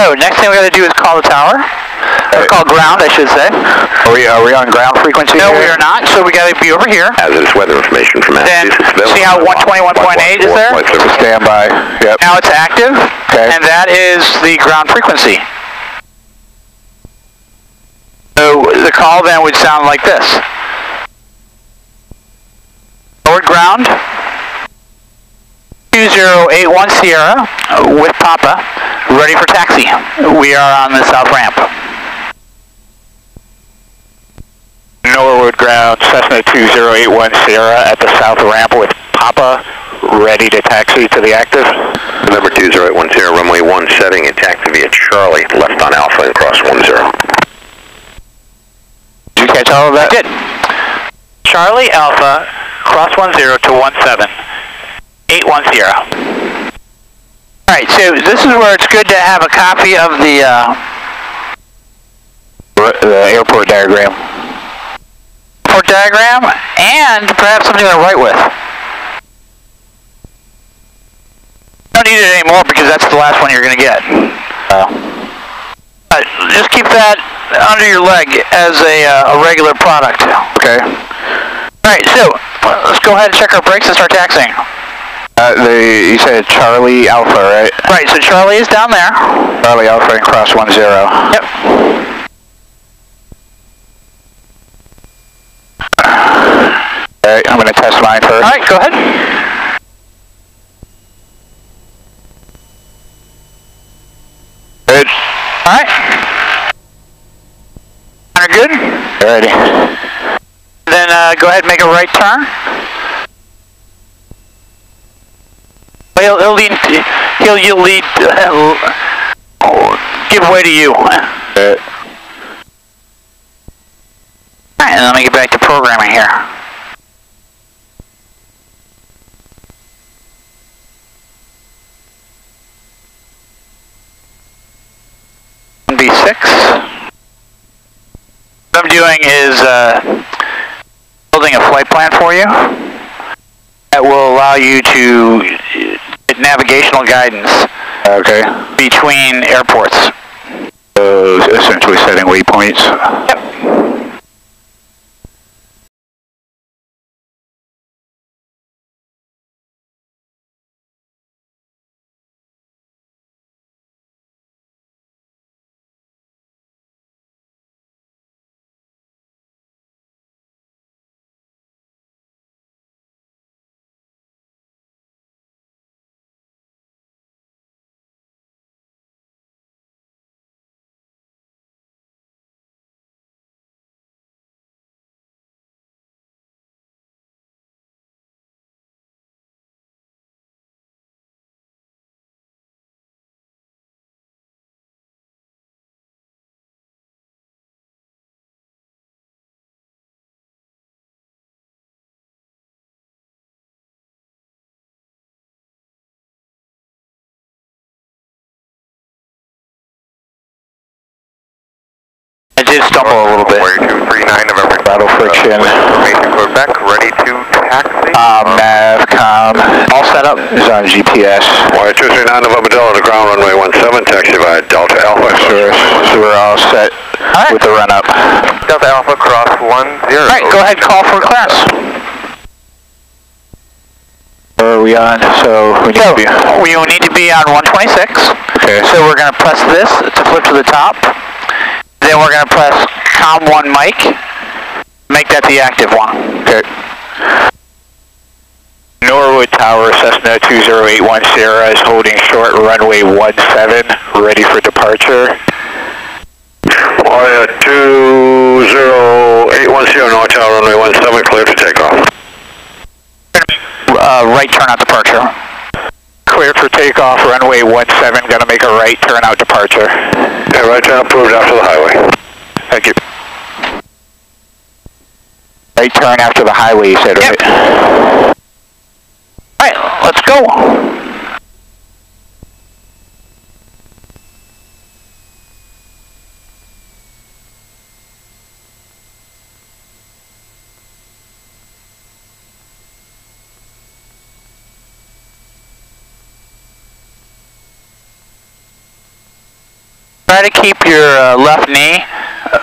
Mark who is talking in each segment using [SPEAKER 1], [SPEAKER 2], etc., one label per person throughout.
[SPEAKER 1] So next thing we got to do is call the tower. Or call ground, I should say.
[SPEAKER 2] Are we on ground frequency?
[SPEAKER 1] No,
[SPEAKER 2] here?
[SPEAKER 1] we are not. So we got to be over here.
[SPEAKER 3] Hazardous weather information from Massachusetts.
[SPEAKER 1] See how 121.8 is there?
[SPEAKER 2] Stand by. Yep.
[SPEAKER 1] Now it's active, and that is the ground frequency. So the call then would sound like this. Norwood ground, 2081 Sierra with Papa, ready for taxi. We are on the south ramp.
[SPEAKER 2] Norwood ground, Cessna 2081 Sierra at the south ramp with Papa, ready to taxi to the active.
[SPEAKER 3] Number 2081 Sierra, runway 1 setting and taxi via Charlie, left on Alpha and cross 10.
[SPEAKER 2] Did you catch all of that?
[SPEAKER 1] I did. Charlie Alpha, cross 10 to 17, 81 Sierra. Alright, so this is where it's good to have a copy of the
[SPEAKER 2] airport diagram.
[SPEAKER 1] Diagram and perhaps something to write with. Don't need it anymore because that's the last one you're going to get. Just keep that under your leg as a regular product.
[SPEAKER 2] Okay.
[SPEAKER 1] Alright, so let's go ahead and check our brakes and start taxiing.
[SPEAKER 2] You said Charlie Alpha, right?
[SPEAKER 1] Right, so Charlie is down there.
[SPEAKER 2] Charlie Alpha and cross 10.
[SPEAKER 1] Yep.
[SPEAKER 2] Alright, I'm going to test mine first.
[SPEAKER 1] Alright, go ahead.
[SPEAKER 2] Good.
[SPEAKER 1] Alright. Are good?
[SPEAKER 2] Ready.
[SPEAKER 1] Then go ahead and make a right turn. He'll lead, give way to you. Alright, let me get back to programming here. B6. What I'm doing is building a flight plan for you that will allow you to get navigational guidance between airports.
[SPEAKER 2] Essentially setting waypoints.
[SPEAKER 1] Yep. I did stumble a little bit.
[SPEAKER 3] 4239 November.
[SPEAKER 2] Battle friction.
[SPEAKER 3] Information Quebec, ready to taxi.
[SPEAKER 2] Navcom.
[SPEAKER 1] All set up.
[SPEAKER 2] Is on GPS.
[SPEAKER 3] Wire 239 November Delta, ground runway 17, taxi via Delta Alpha.
[SPEAKER 2] Sure. So we're all set with the run up.
[SPEAKER 3] Delta Alpha, cross 10.
[SPEAKER 1] Alright, go ahead and call for clearance.
[SPEAKER 2] Where are we on? So we need to be.
[SPEAKER 1] We need to be on 126.
[SPEAKER 2] Okay.
[SPEAKER 1] So we're going to press this to flip to the top. Then we're going to press COM1 mic. Make that the active one.
[SPEAKER 2] Okay. Norwood Tower, Cessna 2081 Sierra is holding short runway 17, ready for departure.
[SPEAKER 3] Wire 2081 Sierra, North Tower, runway 17, clear to takeoff.
[SPEAKER 1] Right turn out departure.
[SPEAKER 2] Cleared for takeoff, runway 17, gonna make a right turn out departure.
[SPEAKER 3] Yeah, right turn approved after the highway.
[SPEAKER 2] Thank you. Right turn after the highway, you said, right?
[SPEAKER 1] Yep. Alright, let's go. Try to keep your left knee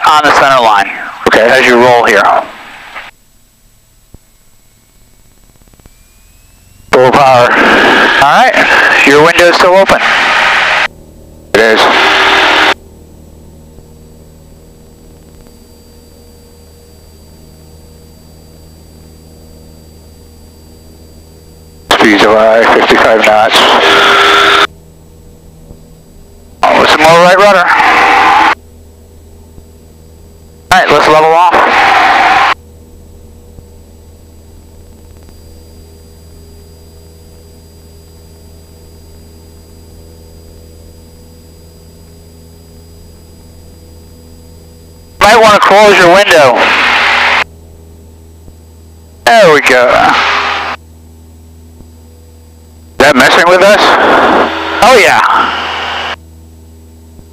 [SPEAKER 1] on the center line. Okay. As you roll here. Full power. Alright, your window is still open. It is. Speeds of 55 knots. Oh, with some more right rudder. Alright, let's level off. Might want to close your window. There we go. Is that messing with us? Oh yeah.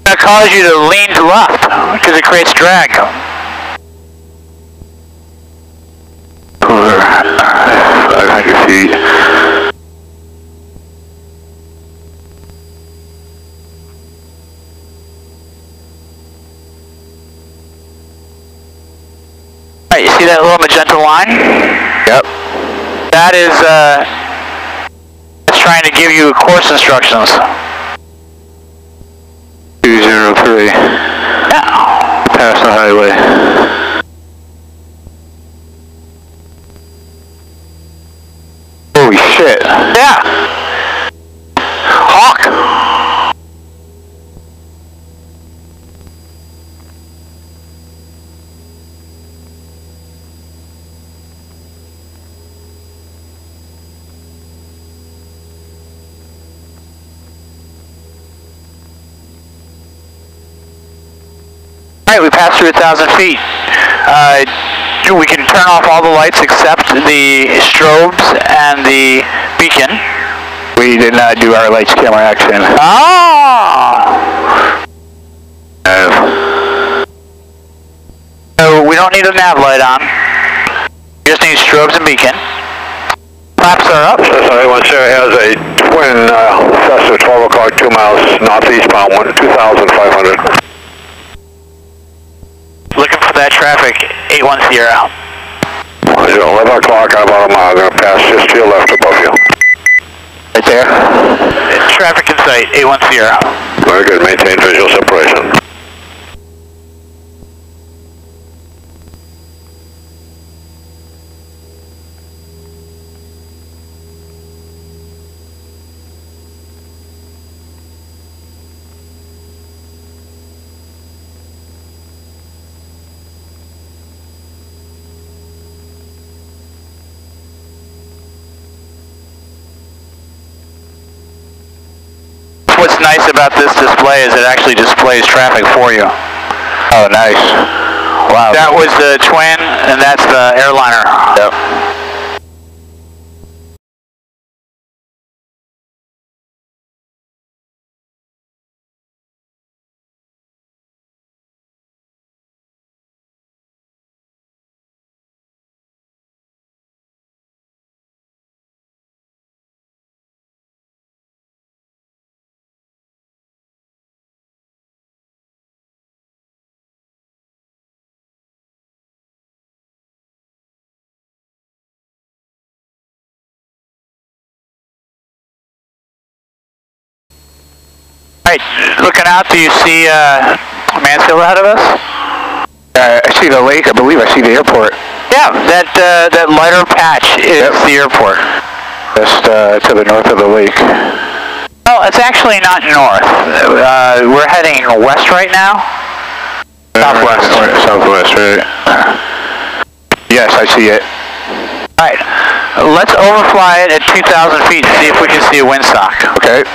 [SPEAKER 1] It's going to cause you to lean to left because it creates drag. 500 feet. Alright, you see that little magenta line? Yep. That is, it's trying to give you course instructions. 203. Yeah. Pass the highway. Holy shit. Yeah. Hawk. Alright, we passed through 1,000 feet. We can turn off all the lights except the strobes and the beacon. We did not do our lights, camera, action. Ah! So we don't need a nav light on. We just need strobes and beacon. Flaps are up.
[SPEAKER 3] Cessna 810 has a twin Cessna 12 o'clock, 2 miles northeastbound, 2,500.
[SPEAKER 1] Looking for that traffic, 810.
[SPEAKER 3] 11 o'clock, about a mile. I'm going to pass just to your left above you.
[SPEAKER 1] Right there. Traffic in sight, 810.
[SPEAKER 3] Very good. Maintain visual separation.
[SPEAKER 1] What's nice about this display is it actually displays traffic for you. Oh, nice. Wow. That was the twin, and that's the airliner. Yep. Alright, looking out, do you see Mansfield ahead of us? I see the lake, I believe I see the airport. Yeah, that lighter patch is the airport. Just to the north of the lake. Well, it's actually not north. We're heading west right now. Southwest. Southwest, right. Yes, I see it. Alright, let's overfly it at 2,000 feet to see if we can see a windsock. Okay.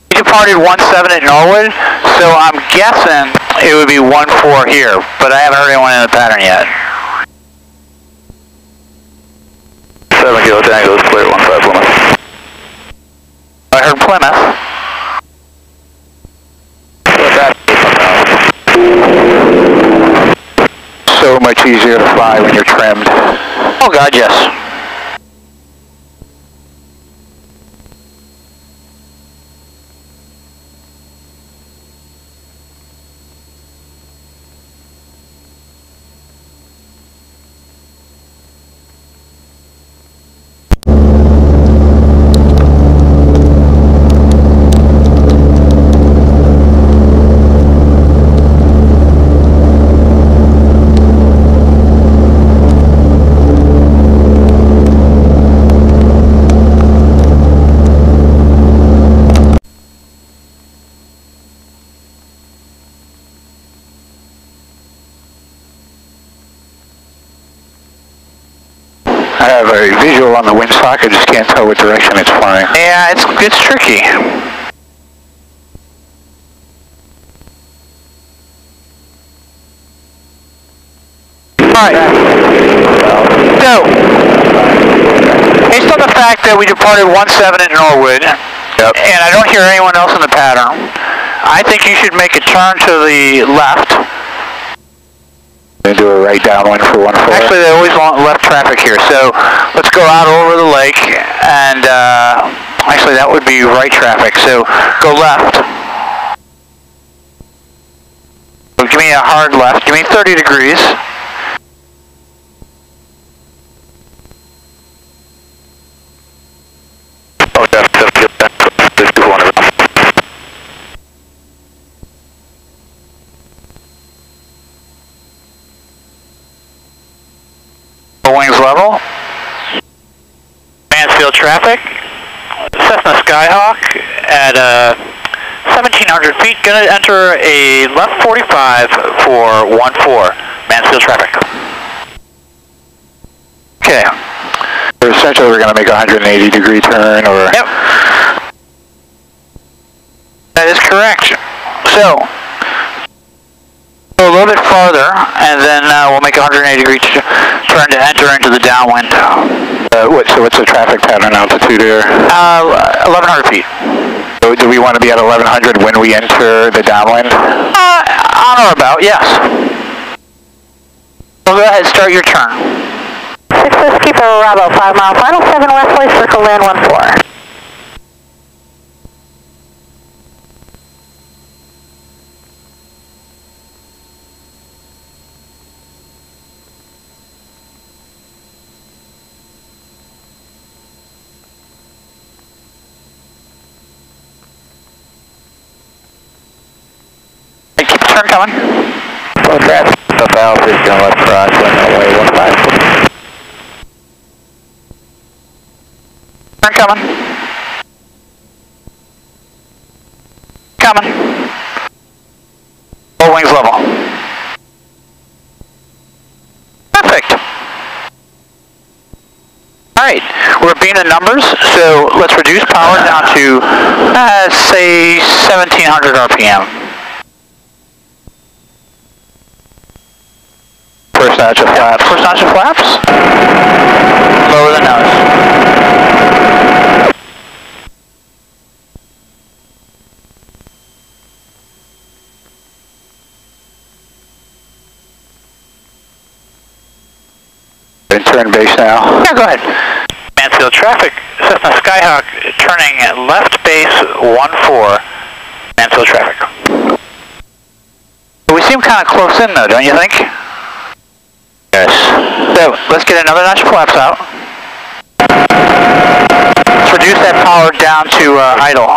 [SPEAKER 1] We departed 17 at Norwood, so I'm guessing it would be 14 here, but I haven't heard anyone in the pattern yet. 7 Kilo Tango, let's clear 15 Plymouth. I heard Plymouth. So much easier to fly when you're trimmed. Oh God, yes. I have a visual on the windsock, I just can't tell what direction it's flying. Yeah, it's tricky. Alright. So, based on the fact that we departed 17 at Norwood, and I don't hear anyone else in the pattern, I think you should make a turn to the left. And do a right downwind for 14. Actually, they always want left traffic here, so let's go out over the lake, and actually that would be right traffic, so go left. So give me a hard left, give me 30 degrees. Wings level. Mansfield traffic. Cessna Skyhawk at 1,700 feet. Going to enter a left 45 for 14. Mansfield traffic. Okay. So essentially we're going to make a 180 degree turn or... Yep. That is correct. So, go a little bit farther, and then we'll make a 180 degree turn to enter into the downwind. So what's the traffic pattern altitude here? 1,100 feet. So do we want to be at 1,100 when we enter the downwind? On or about, yes. So go ahead, start your turn.
[SPEAKER 4] 6 Whiskey for Bravo, 5 mile final, 7 westerly, circle land 14.
[SPEAKER 1] Turn coming.
[SPEAKER 2] Well, traffic, the valve is going to left cross, runway 15.
[SPEAKER 1] Turn coming. Coming. All wings level. Perfect. Alright, we're being in numbers, so let's reduce power down to, say, 1,700 RPM. First notch of flaps. First notch of flaps. Lower the nose. And turn base now. Yeah, go ahead. Mansfield traffic. Cessna Skyhawk turning left base 14. Mansfield traffic. We seem kind of close in though, don't you think? Yes. So, let's get another notch of flaps out. Let's reduce that power down to idle.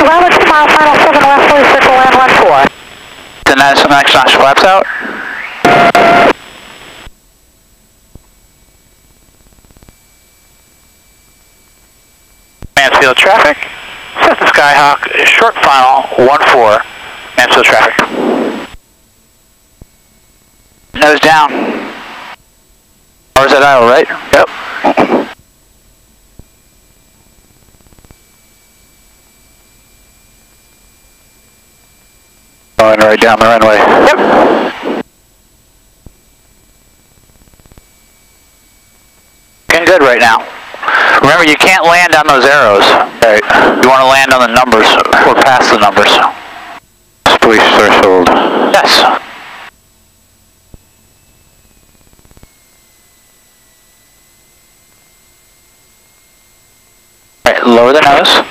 [SPEAKER 4] Well, 2 mile final, 7 westerly, circle land 14.
[SPEAKER 1] Then that's some next notch of flaps out. Mansfield traffic. Cessna Skyhawk, short final, 14, Mansfield traffic. Nose down. Power's at idle, right? Yep. Going right down the runway. Yep. Looking good right now. Remember, you can't land on those arrows. Right. You want to land on the numbers, or past the numbers. Splish threshold. Yes. Alright, lower the nose.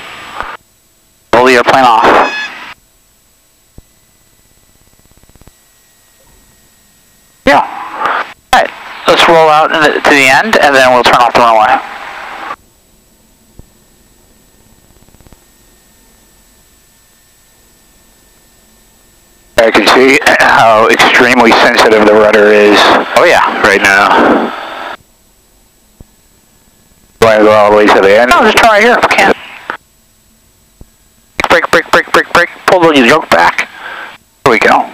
[SPEAKER 1] Roll the airplane off. Yeah. Alright, let's roll out to the end, and then we'll turn off the runway. I can see how extremely sensitive the rudder is. Oh yeah, right now. Do I go all the way to the end? No, just turn right here if I can. Brake, brake, brake, brake, brake. Pull the yoke back. There we go.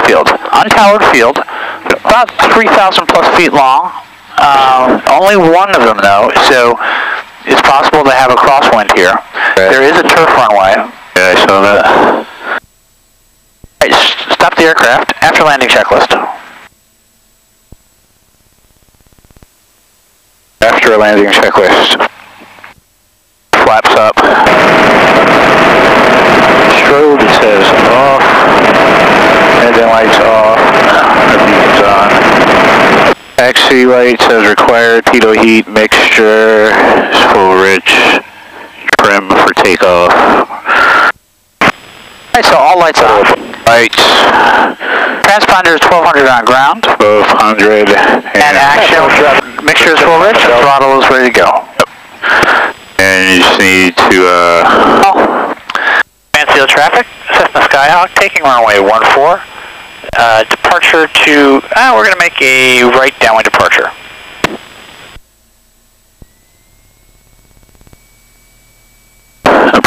[SPEAKER 1] field, untowered field, about 3,000 plus feet long. Only one of them though, so it's possible to have a crosswind here. Okay. There is a turf runway.
[SPEAKER 2] Yeah, I saw that.
[SPEAKER 1] Right, stop the aircraft after landing checklist.
[SPEAKER 2] After a landing checklist. Flaps up. Strobe, it says off. Engine lights off. Beacons on. Taxi light says required. Pitot heat mixture. Full rich. Trim for takeoff.
[SPEAKER 1] Alright, so all lights are off.
[SPEAKER 2] Lights.
[SPEAKER 1] Transponder is 1200 on ground.
[SPEAKER 2] 1200.
[SPEAKER 1] And action. Mixture is full rich. And throttle is ready to go.
[SPEAKER 2] Yep. And you just need to,
[SPEAKER 1] Mansfield traffic, Cessna Skyhawk, taking runway 14. Departure to, we're going to make a right downwind departure.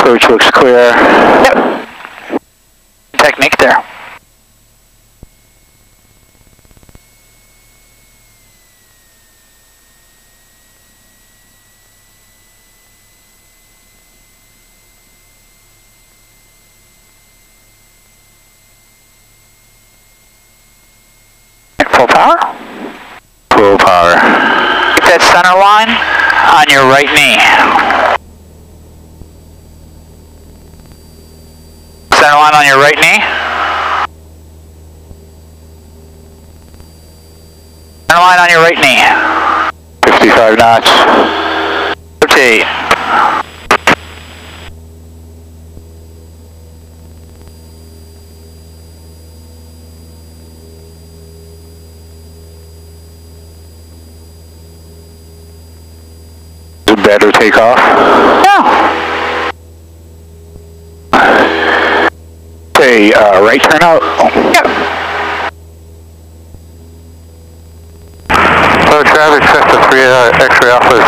[SPEAKER 2] approach looks clear.
[SPEAKER 1] Yep. Technique there. Full power?
[SPEAKER 2] Full power.
[SPEAKER 1] Keep that center line on your right knee. Center line on your right knee. Center line on your right knee.
[SPEAKER 2] 55 knots.
[SPEAKER 1] Rotate.
[SPEAKER 2] Better takeoff?
[SPEAKER 1] Yeah.
[SPEAKER 2] Say, right turn out?
[SPEAKER 1] Yep.
[SPEAKER 2] So traffic, Cessna 3 X-ray Alpha is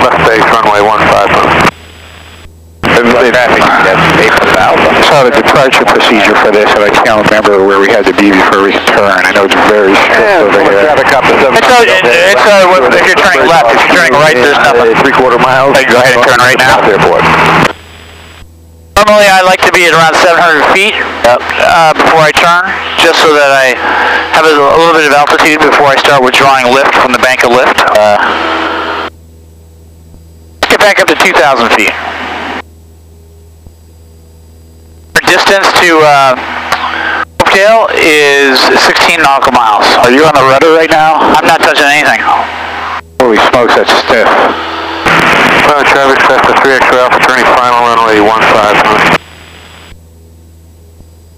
[SPEAKER 2] left base, runway 15. I saw the departure procedure for this, and I can't remember where we had to be before we can turn. I know it's very strict over here.
[SPEAKER 1] If you're turning left, if you're turning right, there's nothing.
[SPEAKER 2] 3/4 miles.
[SPEAKER 1] Go ahead and turn right now.
[SPEAKER 2] Airport.
[SPEAKER 1] Normally I like to be at around 700 feet before I turn, just so that I have a little bit of altitude before I start withdrawing lift from the bank of lift. Let's get back up to 2,000 feet. Our distance to Oakdale is 16 nautical miles.
[SPEAKER 2] Are you on the rudder right now?
[SPEAKER 1] I'm not touching anything.
[SPEAKER 2] Holy smokes, that's stiff. Traffic, Cessna 3 X-ray Alpha, turning final runway 15.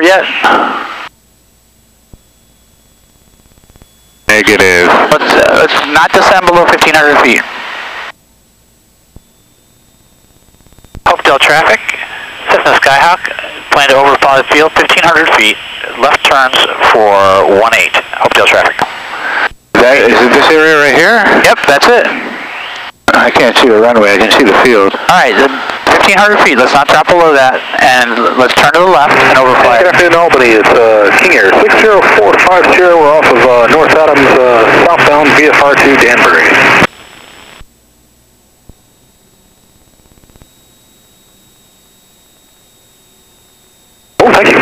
[SPEAKER 1] Yes.
[SPEAKER 2] Negative.
[SPEAKER 1] Let's not descend below 1,500 feet. Oakdale traffic, Cessna Skyhawk, plan to overfly the field 1,500 feet, left turns for 18, Oakdale traffic.
[SPEAKER 2] Is it this area right here?
[SPEAKER 1] Yep, that's it.
[SPEAKER 2] I can't see the runway, I can see the field.
[SPEAKER 1] Alright, 1,500 feet, let's not drop below that, and let's turn to the left and overfly.
[SPEAKER 3] Good afternoon, Albany, it's King Air 60450, we're off of North Adams, southbound VFR to Danbury. Oh, thank you.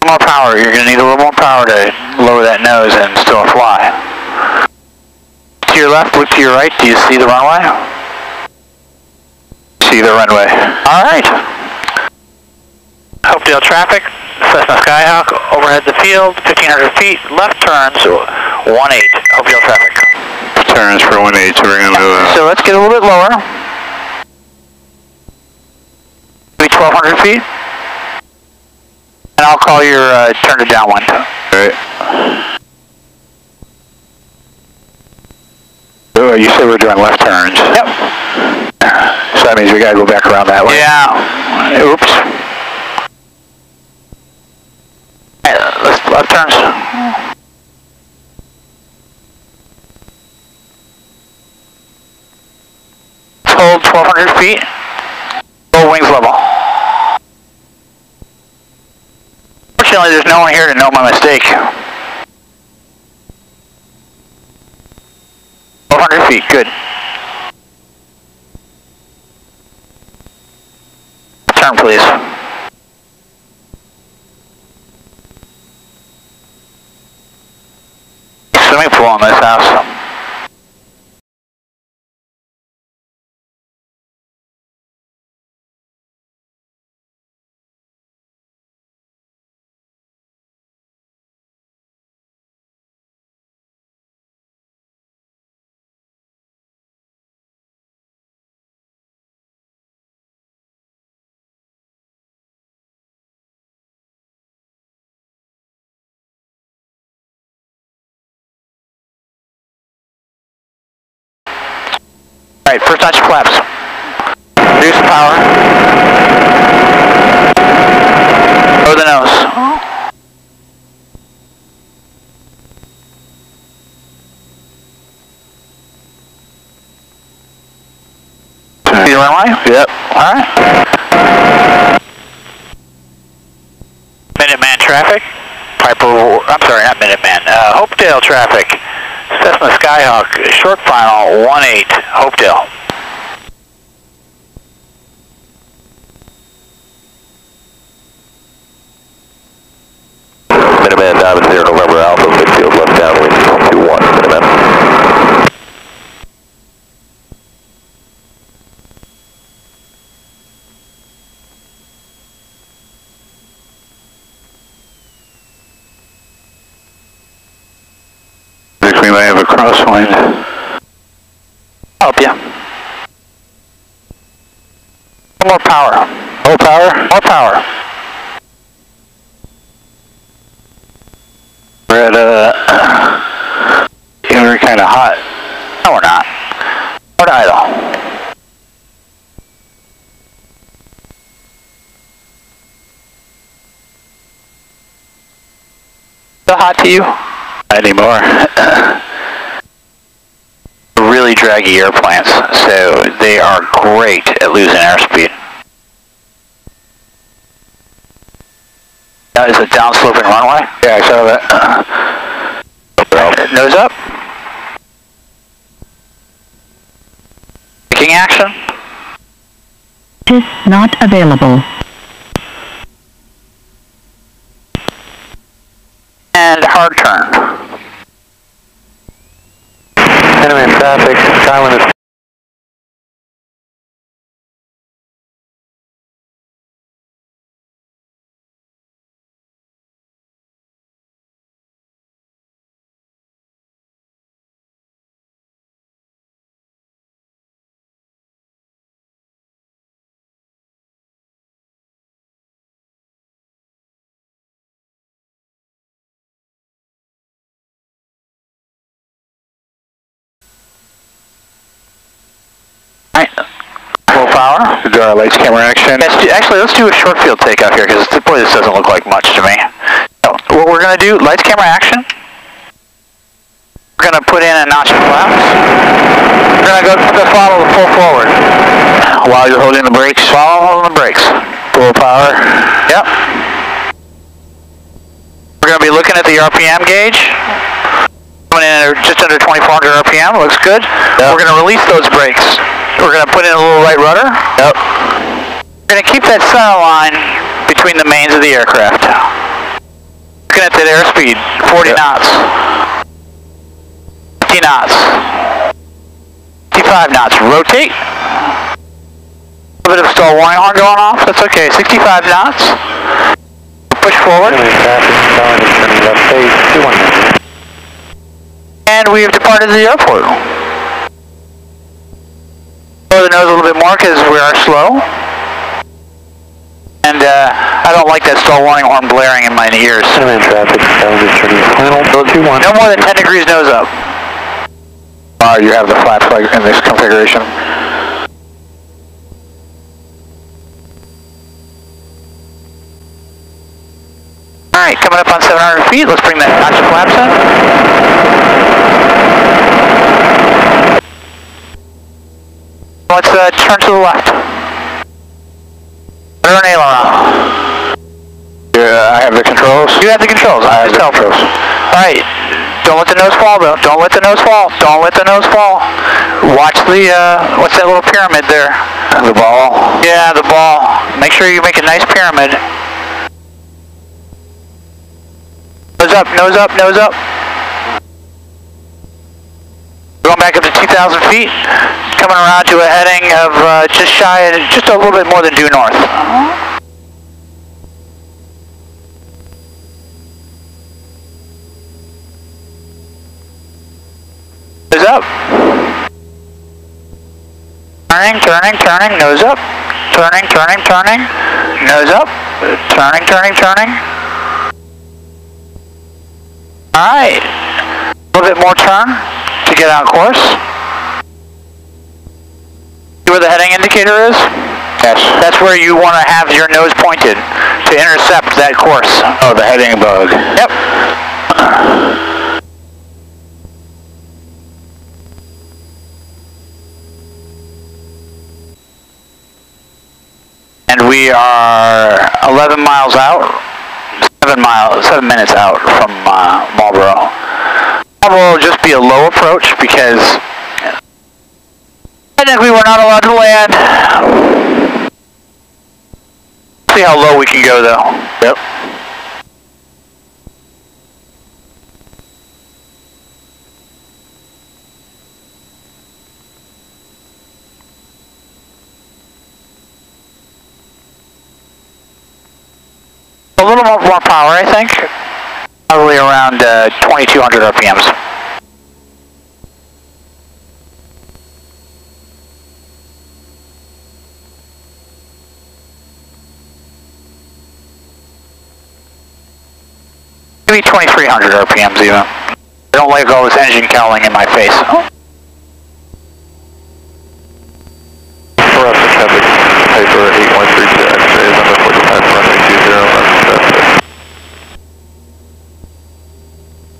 [SPEAKER 1] More power, you're going to need a little more power to lower that nose and still fly. To your left, look to your right, do you see the runway?
[SPEAKER 2] See the runway.
[SPEAKER 1] Alright. Oakdale traffic, Cessna Skyhawk, overhead the field, 1,500 feet, left turns, 18, Oakdale traffic.
[SPEAKER 2] Turns for 18, so we're going to...
[SPEAKER 1] So let's get a little bit lower. Maybe 1,200 feet. And I'll call your turn to downwind.
[SPEAKER 2] Alright. Oh, you said we're doing left turns.
[SPEAKER 1] Yep.
[SPEAKER 2] So that means we gotta go back around that way.
[SPEAKER 1] Yeah. Oops. Left turns. Hold 1,200 feet. Full wings level. Fortunately, there's no one here to know my mistake. 1,200 feet, good. Turn, please. Swimming pool in this house. Alright, first notch flaps. Reduce the power. Lower the nose. See the runway? Yep. Alright. Minuteman traffic. I'm sorry, not Minuteman. Hopedale traffic. Cessna Skyhawk, short final 18, Hopedale.
[SPEAKER 3] Minuteman, Diamond 0, November Alpha, midfield left downwind 21, Minuteman.
[SPEAKER 2] We might have a crosswind.
[SPEAKER 1] I'll help you. More power.
[SPEAKER 2] More power?
[SPEAKER 1] More power.
[SPEAKER 2] We're at we're kind of hot.
[SPEAKER 1] No, we're not. We're idle. Still hot to you?
[SPEAKER 2] Not anymore.
[SPEAKER 1] Really draggy airplanes, so they are great at losing airspeed. That is a downsloping runway?
[SPEAKER 2] Yeah, I saw that.
[SPEAKER 1] Nose up. Taking action.
[SPEAKER 5] Is not available.
[SPEAKER 1] And hard turn.
[SPEAKER 3] Minuteman traffic, Skyline is
[SPEAKER 1] Full power.
[SPEAKER 2] Do our lights, camera, action.
[SPEAKER 1] Yes, actually, let's do a short field takeoff here because boy, this doesn't look like much to me. So, what we're going to do, lights, camera, action. We're going to put in a notch of flaps. We're going to go follow the full forward.
[SPEAKER 2] While you're holding the brakes?
[SPEAKER 1] While holding the brakes.
[SPEAKER 2] Full power?
[SPEAKER 1] Yep. We're going to be looking at the RPM gauge. Coming in at just under 2,400 RPM, looks good. Yep. We're going to release those brakes. We're going to put in a little right rudder.
[SPEAKER 2] Yep.
[SPEAKER 1] We're going to keep that center line between the mains of the aircraft. Looking at that airspeed, 40 knots. 50 knots. 55 knots. Rotate. A little bit of stall warning horn going off. That's okay. 65 knots. Push forward. And we have departed the airport. Lower the nose a little bit more because we are slow. And I don't like that stall warning horn blaring in my ears. No more than 10 degrees nose up.
[SPEAKER 2] You have the flaps like in this configuration.
[SPEAKER 1] Alright, coming up on 700 feet. Let's bring that notch of flaps in. Let's turn to the left. Turn aileron.
[SPEAKER 2] Yeah, I have the controls.
[SPEAKER 1] You have the controls.
[SPEAKER 2] I have the controls.
[SPEAKER 1] Alright. Don't let the nose fall though. Don't let the nose fall. Don't let the nose fall. Watch the, what's that little pyramid there?
[SPEAKER 2] The ball?
[SPEAKER 1] Yeah, the ball. Make sure you make a nice pyramid. Nose up, nose up, nose up. Going back up to 2,000 feet. Coming around to a heading of just shy of, just a little bit more than due north. Nose up. Turning, turning, turning, nose up. Turning, turning, turning. Nose up. Turning, turning, turning. Alright. A little bit more turn to get on course. See where the heading indicator is?
[SPEAKER 2] Yes.
[SPEAKER 1] That's where you want to have your nose pointed to intercept that course.
[SPEAKER 2] Oh, the heading bug.
[SPEAKER 1] Yep. And we are 11 miles out, 7 minutes out from Marlboro. Marlboro will just be a low approach because technically we're not allowed to land. See how low we can go though.
[SPEAKER 2] Yep.
[SPEAKER 1] A little more power, I think. Probably around 2,200 RPMs. Maybe 2,300 RPMs even. I don't like all this engine cowling in my face.
[SPEAKER 3] For us, the traffic paper 8132 X-ray is under 45 runway 20.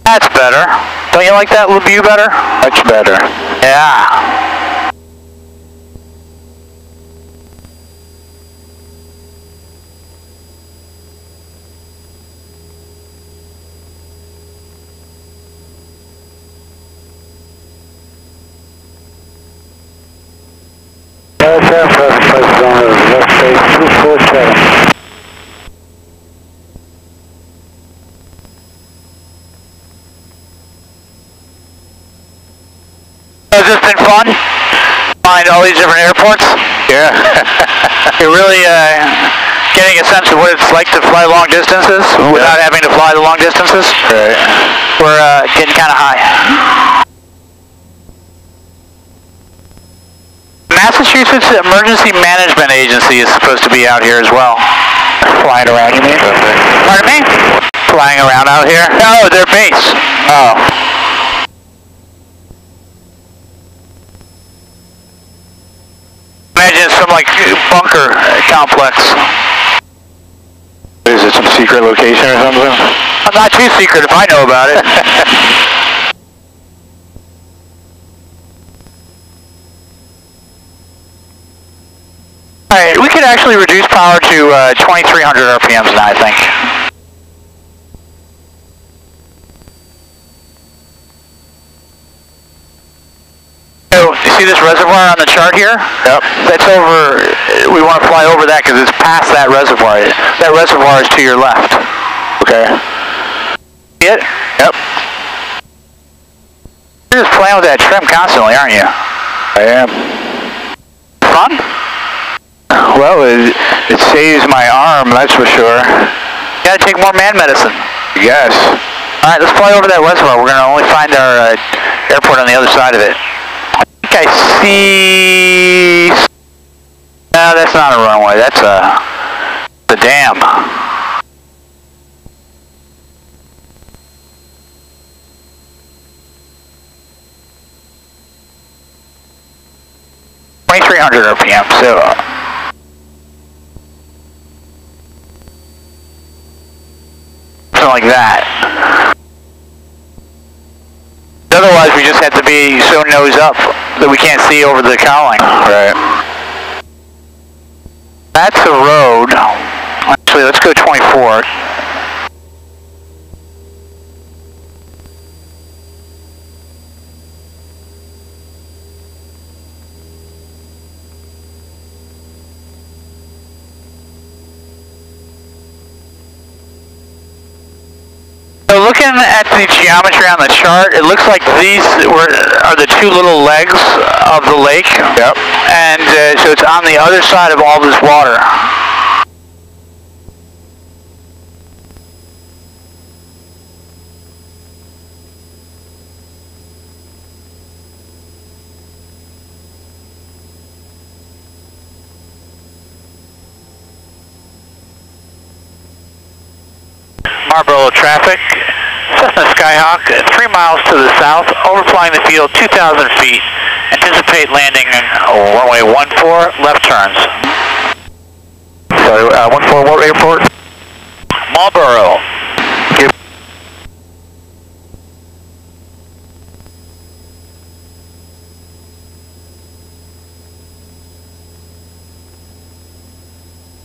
[SPEAKER 1] That's better. Don't you like that little view better?
[SPEAKER 2] Much better.
[SPEAKER 1] Yeah. Has this been fun? Find all these different airports?
[SPEAKER 2] Yeah.
[SPEAKER 1] You're really getting a sense of what it's like to fly long distances without having to fly the long distances?
[SPEAKER 2] Right.
[SPEAKER 1] We're getting kind of high. Massachusetts Emergency Management Agency is supposed to be out here as well.
[SPEAKER 2] Flying around, you mean?
[SPEAKER 1] Pardon me? Flying around out here? No, their base.
[SPEAKER 2] Oh.
[SPEAKER 1] Imagine it's some like bunker complex.
[SPEAKER 2] Is it some secret location or something?
[SPEAKER 1] Not too secret if I know about it. Alright, we could actually reduce power to 2,300 RPMs now, I think. So, you see this reservoir on the chart here?
[SPEAKER 2] Yep.
[SPEAKER 1] That's over, we want to fly over that because it's past that reservoir. That reservoir is to your left.
[SPEAKER 2] Okay.
[SPEAKER 1] See it?
[SPEAKER 2] Yep.
[SPEAKER 1] You're just playing with that trim constantly, aren't you?
[SPEAKER 2] I am.
[SPEAKER 1] Fun?
[SPEAKER 2] Well, it saves my arm, that's for sure.
[SPEAKER 1] You gotta take more man medicine.
[SPEAKER 2] Yes.
[SPEAKER 1] Alright, let's fly over that reservoir. We're gonna only find our airport on the other side of it. I think I see... No, that's not a runway. That's the dam. RPM, so something like that. we just have to be so nose up that we can't see over the cowling.
[SPEAKER 2] Right.
[SPEAKER 1] That's a road. Actually, let's go 24. So looking at the geometry on the chart, it looks like these are the two little legs of the lake.
[SPEAKER 2] Yep.
[SPEAKER 1] And so it's on the other side of all this water. Marlboro traffic, Cessna Skyhawk, 3 miles to the south, overflying the field 2,000 feet. Anticipate landing runway 14, left turns.
[SPEAKER 2] Sorry, 14, what airport?
[SPEAKER 1] Marlboro.
[SPEAKER 2] Yep.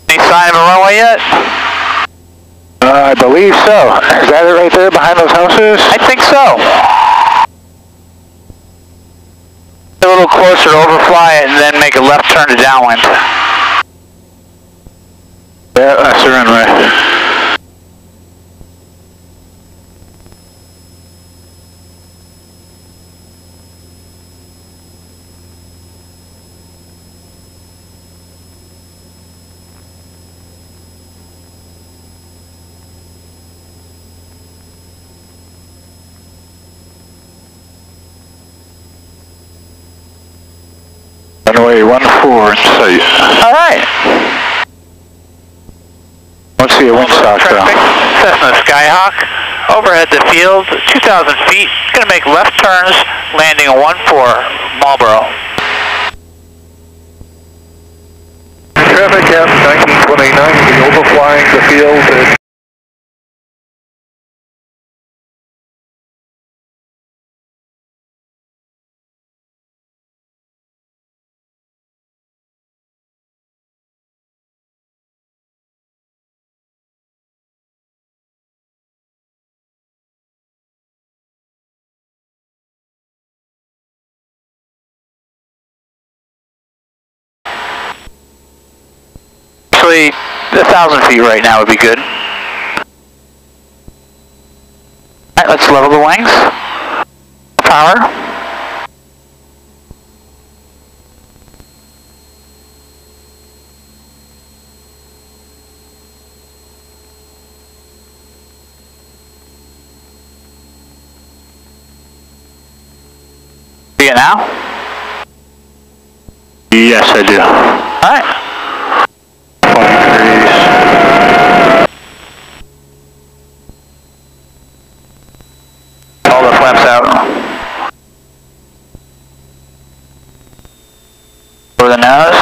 [SPEAKER 1] Any sign of a runway yet?
[SPEAKER 2] I believe so. Is that it right there behind those houses?
[SPEAKER 1] I think so. A little closer to overfly it and then make a left turn to downwind.
[SPEAKER 2] Yeah, that's the runway. Runway 14 in sight.
[SPEAKER 1] All right.
[SPEAKER 2] Don't see a windsock though.
[SPEAKER 1] Cessna Skyhawk, overhead the field, 2,000 feet. Going to make left turns, landing a 14 Marlboro.
[SPEAKER 3] Traffic at 1929, we'll be overflying the field.
[SPEAKER 1] Actually, 1,000 feet right now would be good. All right, let's level the wings. Power. See it now?
[SPEAKER 2] Yes, I do.
[SPEAKER 1] All right.
[SPEAKER 2] 20 degrees.
[SPEAKER 1] All the flaps out. Over the nose.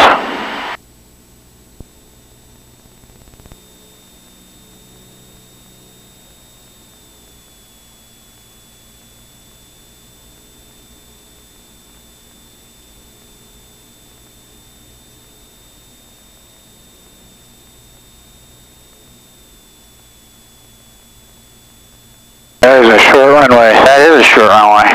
[SPEAKER 2] That is a short runway.
[SPEAKER 1] That is a short runway.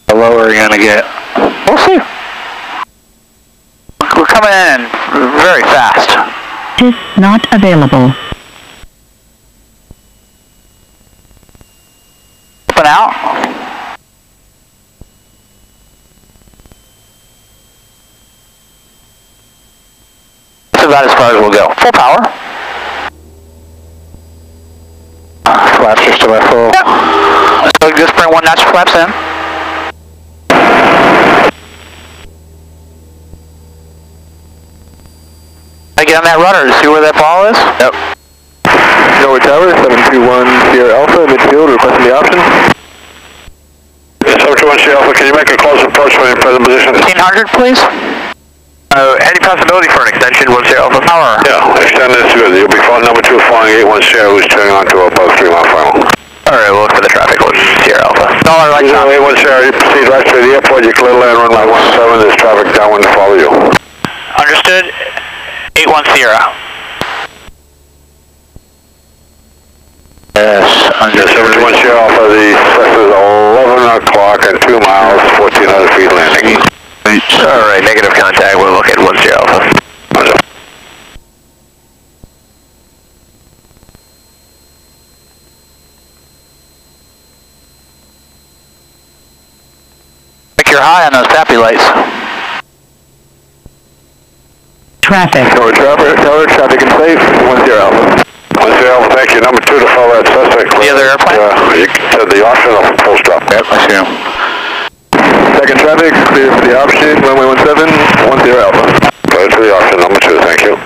[SPEAKER 2] How low are you going to get?
[SPEAKER 1] We'll see. We're coming in very fast.
[SPEAKER 5] Is not available.
[SPEAKER 1] Open out. That's about as far as we'll go. Full power.
[SPEAKER 2] Flaps are still at full.
[SPEAKER 1] Yep. So just bring 1 notch flaps in. I get on that rudder to see where that ball is?
[SPEAKER 2] Yep.
[SPEAKER 3] Norwood Tower, 721 Sierra Alpha, midfield, requesting the option. 721 Sierra Alpha, can you make a close approach from your present position?
[SPEAKER 1] 1500, please.
[SPEAKER 2] Any possibility for an extension, 10 Alpha?
[SPEAKER 1] Power.
[SPEAKER 3] Yeah, extend this good. You'll be phone number 2 flying 81 who's turning on to above 3 mile final.
[SPEAKER 2] Alright, we'll look for the traffic, 10 Alpha.
[SPEAKER 1] Dollar lights on.
[SPEAKER 3] 81 you proceed right to the airport, you clear land runway 17, there's traffic downwind to follow you.
[SPEAKER 1] Understood. 810.
[SPEAKER 2] Yes,
[SPEAKER 3] Yes, 71 Alpha, the Cessna's 11 o'clock and 2 miles, 1,400 feet landing.
[SPEAKER 2] Alright, negative contact, we'll look at 10 Alpha.
[SPEAKER 1] You're high on those tappy lights.
[SPEAKER 5] Traffic.
[SPEAKER 3] Tower traffic and safe, 10 Alpha. 10 Alpha, thank you. Number 2 to follow that suspect.
[SPEAKER 1] The other airplane?
[SPEAKER 3] You said the option of full stop.
[SPEAKER 2] Yep, I see him.
[SPEAKER 3] Second traffic, clear for the option, runway 17, 10 Alpha. Go to the option, number 2, thank you.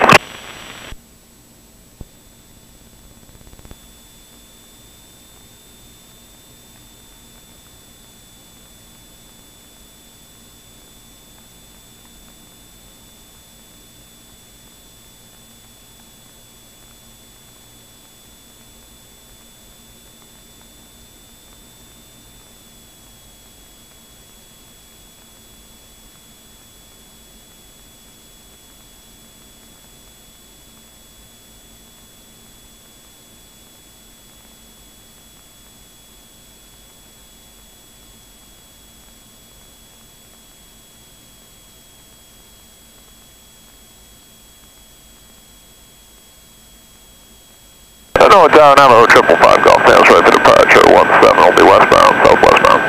[SPEAKER 2] No, down Ammo 555 Golf, stands right for departure, 17, will be westbound, southwestbound.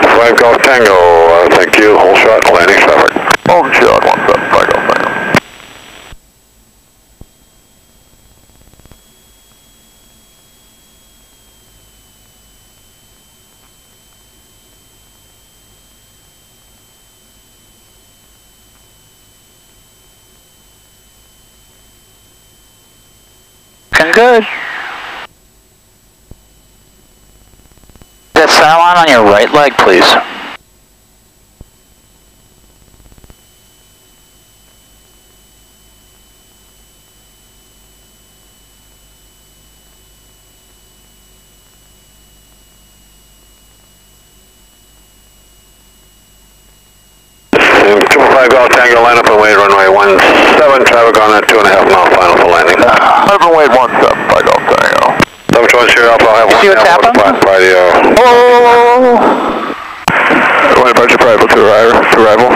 [SPEAKER 3] 5 Golf Tango, thank you, whole shot, landing traffic.
[SPEAKER 2] Hold shot, 17, 5 Golf Tango.
[SPEAKER 1] Good. That center on your right leg, please.
[SPEAKER 3] Triple 5 Golf Tango, line up and wait, runway 17, traffic on that 2.5 mile final for landing.
[SPEAKER 2] Line up and wait, 17, 5 Golf Tango.
[SPEAKER 3] Number 1 Alpha, I'll have
[SPEAKER 1] See what's happening?
[SPEAKER 3] by the,
[SPEAKER 2] Departure private to arrival.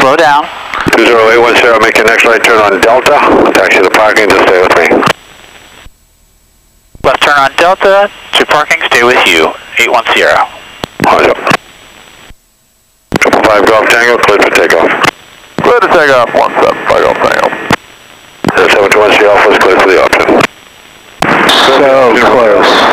[SPEAKER 1] Slow down.
[SPEAKER 3] 20810, make your next right turn on Delta, taxi to parking, just stay with me.
[SPEAKER 1] Left turn on Delta to parking, stay with you. 810.
[SPEAKER 3] Roger. Triple 5 Golf Tango, cleared for takeoff.
[SPEAKER 2] Clear to take off, 17, 5 Golf Tango.
[SPEAKER 3] 721 Alpha is cleared for the option.
[SPEAKER 2] So close.